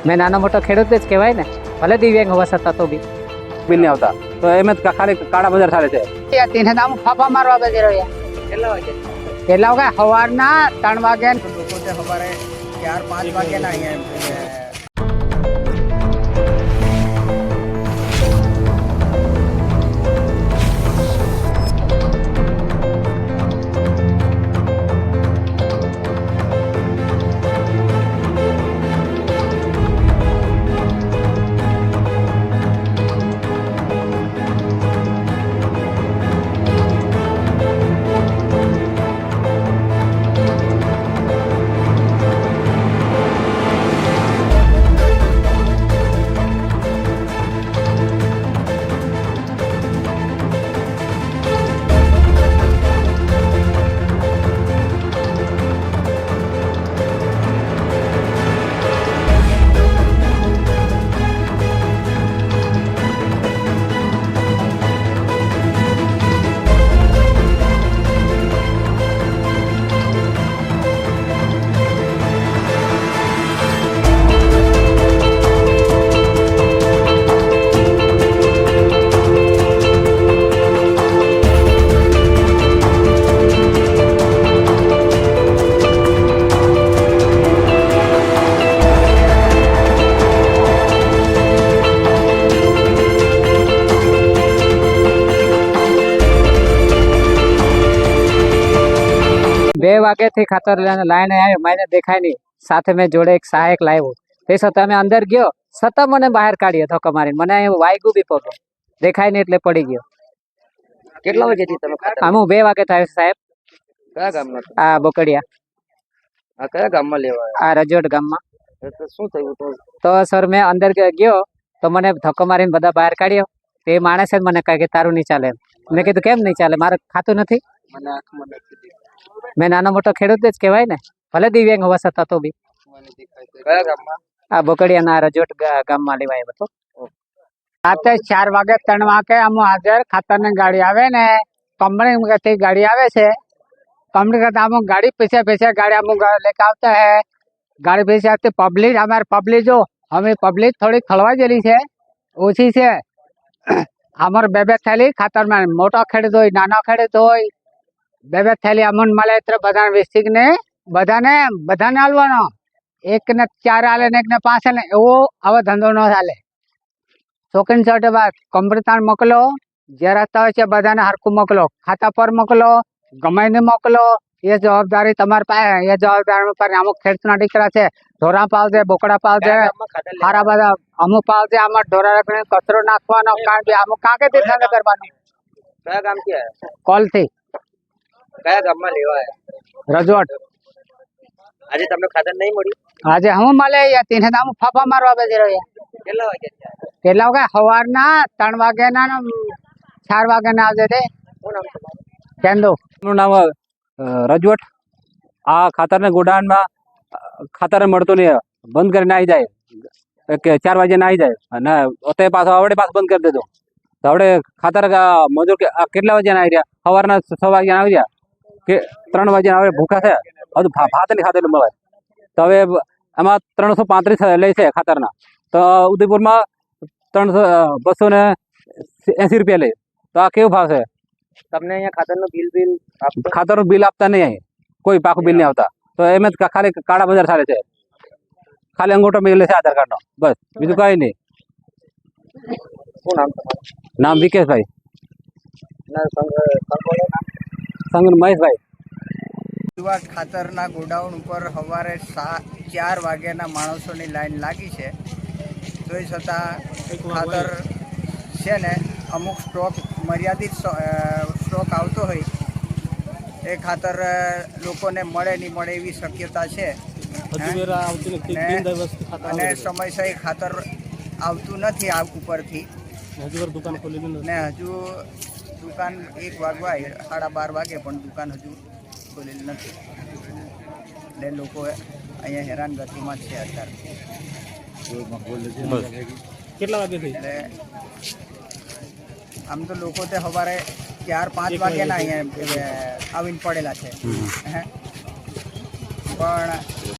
મેં નાનો મોટો ખેડૂત જ કહેવાય ને, ભલે દિવ્યાંગ હોવા છતાં તો બી બિલ નહીં આવતા, તો એમ જ ખાલી કાળા બજાર ચાલે છે. તેને દામ ફાફા મારવા બેસી રહ્યા. કેટલા વાગે? સવારના 3 વાગે. લોકો છે સવારે 4-5 વાગે ના અહીંયા બે વાગ્યાથી ખાતર લાઈને આવ્યો, મને દેખાય નહીં. સાથે મેં જોડે એક સહાયક લાવ્યો, તે છતાં મેં અંદર ગયો, છતાં મને બહાર કાઢ્યો ધક્કો મારીને. મને વાગ્યું બી પગ, દેખાય નહીં એટલે પડી ગયો. કેટલા વાગ્યાથી તમે આમ હું 2 વાગે થયો સાહેબ. કયા ગામમાં? આ બોકડિયા. આ કયા ગામમાં લેવા આ રજોડ ગામમાં. આવ્યા? શું થયું? તો સર મેં અંદર ગયો તો મને ધક્કો મારીને બધા બહાર કાઢ્યો. તે માણસે મને કહે કે તારું નહીં ચાલે. મેં કીધું કેમ નહીં ચાલે, મારે ખાતું નથી. મને આંખમાં નથી દેખાતું. મેં નાનો મોટો ખેડૂત જ કહેવાય ને, ભલે દિવ્યાંગ હોવા છતાં તો બી. મને દેખાય છે. કયા ગામમાં? આ બોકડિયાના રજોટ ગામમાં લેવાય હતો. રાતે 4 વાગે 3 વાગે અમુ હાજર ખાતરની ગાડી આવે ને, કંપની ગાડી આવે છે. कंपनी का अमुक गाड़ी पीछे पीछे गाड़ी अमुक लेके आता है. गाड़ी पीछे आती पब्लिक, हमारे पब्लिक जो हमें पब्लिक थोड़ी खलवा जेली है ओછી છે. અમારે 2 થેલી ખાતર માં, મોટો ખેડૂત હોય નાનો ખેડૂત હોય, 2 થેલી અમન મળે એટલે બધાને વિસ્તિક ને બધાને આલવાનો. એક ને 4 આલે ને એક ને 5 આલે, એવો આવો ધંધો ન ચાલે. શોખીન છોટે બાદ કંપની તાણ મોકલો, જે રસ્તા હોય છે બધાને હરખું મોકલો, ખાતા પર મોકલો, ગમે ને મોકલો. એ જવાબદારી તમારી પાસે. એ જવાબદારી પર અમુક ખેડૂતના દીકરા છે, ઢોરા પાલજે, બોકડા પાલજે, સારા બધા અમુક પાલજે. આમાં ઢોરા રાખીને કચરો નાખવાનો, કારણ કે અમુક કાંકે ધંધો કરવાનો. કયા ગામથી આવ્યા? કોલ થી. કયા ગામમાં લેવા આવ્યા? રજોટ. આજે તમને ખાતર નહીં મળ્યું? આજે હું મળે તેને દામ ફાફા મારવા બેસી રહ્યા. કેટલા વાગ્યા? કેટલા વાગે? સવારના 3 વાગ્યાના 4 વાગ્યાના આવજે તે. શું નામ તમારું? કેન્દો. એનું નામ રજવટ. આ ખાતરને ગોડાઉનમાં ખાતર મળતું નહીં, બંધ કરીને આવી જાય કે 4 વાગે ના આવી જાય, અને અત્યારે પાછો આવડે પાછું બંધ કરી દેતો. તો આવડે ખાતર મજૂર કેટલા વાગ્યા આવી રહ્યા? સવારના 6 વાગ્યા આવી રહ્યા કે 3 વાગ્યા આવે. ભૂખા છે, હજુ ભાત નહીં ખાતેલું મળે. તો હવે એમાં 335 લે છે ખાતરના. તો ઉદયપુરમાં 280 રૂપિયા લે. તો આ કેવું ભાવ છે? તમને અહીંયા ખાતરનું બિલ ખાતરનું બિલ આપતા નહીં, અહીં કોઈ પાકું બિલ નહીં આવતા. તો એમ જ ખાલી કાળા બજાર ચાલે છે. ખાલી અંગૂઠો મેળવે છે આધાર કાર્ડનો, બસ, બીજું કઈ નહીં. શું નામ તમારું? નામ વિકેશભાઈ. સંઘ મહેશભાઈ. ખાતરના ગોડાઉન ઉપર સવારે 4 વાગ્યાના માણસોની લાઈન લાગી છે. તો એ છતાં ખાતર છે ને અમુક સ્ટોક મર્યાદિત સ્ટોક આવતો હોય, એ ખાતર લોકોને મળે નહીં મળે એવી શક્યતા છે. અને સમયસર ખાતર આવતું નથી આ ઉપરથી. ને હજુ દુકાન 1 વાગવા 12:30 વાગે પણ દુકાન હજુ ખોલેલી નથી. એટલે લોકો અહીંયા હેરાનગતિમાં છે અત્યારે. કેટલા વાગે થઈ? એટલે આમ તો લોકો તે સવારે 4-5 વાગ્યાના અહીંયા આવીને પડેલા છે. પણ